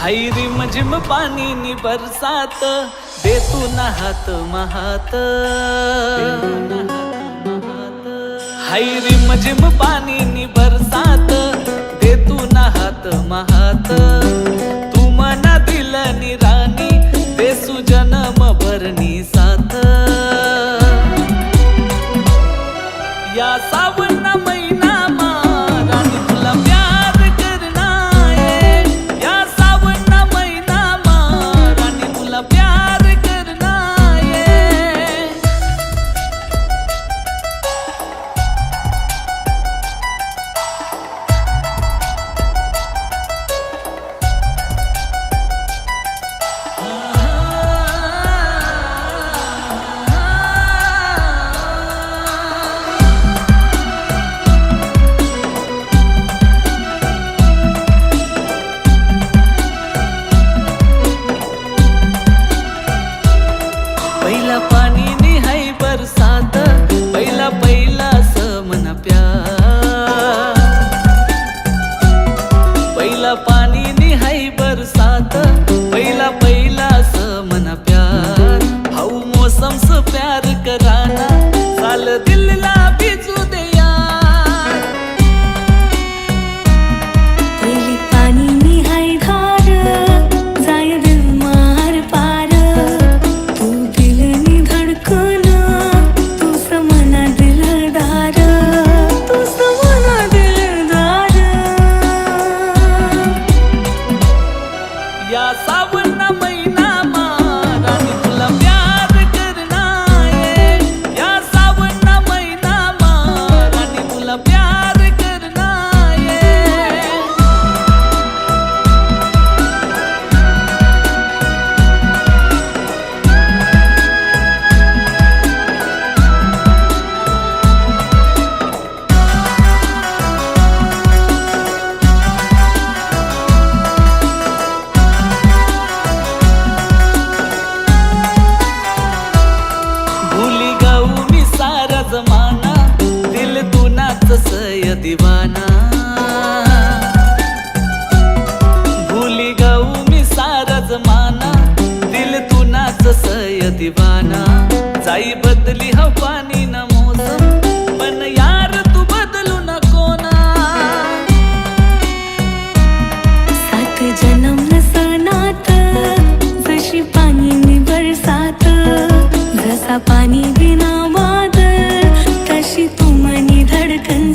हाय रिम झिम पानी नी बरसात, दे तू ना हात महात। हाय रिम झिम पानी नी बरसात, दे तू ना हात महात। तू मना दिल नी रानी, दे सुजन्म भरनी साथ। या सावन महिना मा रानी तुला प्यार करना है। या सावन महिना मा रानी तुला प्यार करना है। पहिला पानी नी हाय बरसात, पहिला पहिला समन प्यार। पहिला पानी नी हाय बरसात, पहिला पहिला समन प्यार। हाऊ मौसम से प्यार कराना, साल दिल ला भिजू दे यार। पहिली पानी नी हाय धार, जाय दिल मार पार। तू दिल नी धडकन, तू समना दिलदार। तू समना दिलदार। या सावन महिना मा रानी तुला प्यार करना है। या सावन महिना मा रानी तुला प्यार करना है। भूली गाऊ मी सारा जमाना, दिल तू नाच सय दिवाना। भूली गाऊ मी सारा जमाना, दिल तू नाच सय दिवाना। जाई बदली हा पानी ना मौसम, पण यार तू बदलू नको ना। सात जन्म नसनात, जशी पाणी नी बरसात। जसा पाणी बिना वादळ, तशी तू मनी धडकन।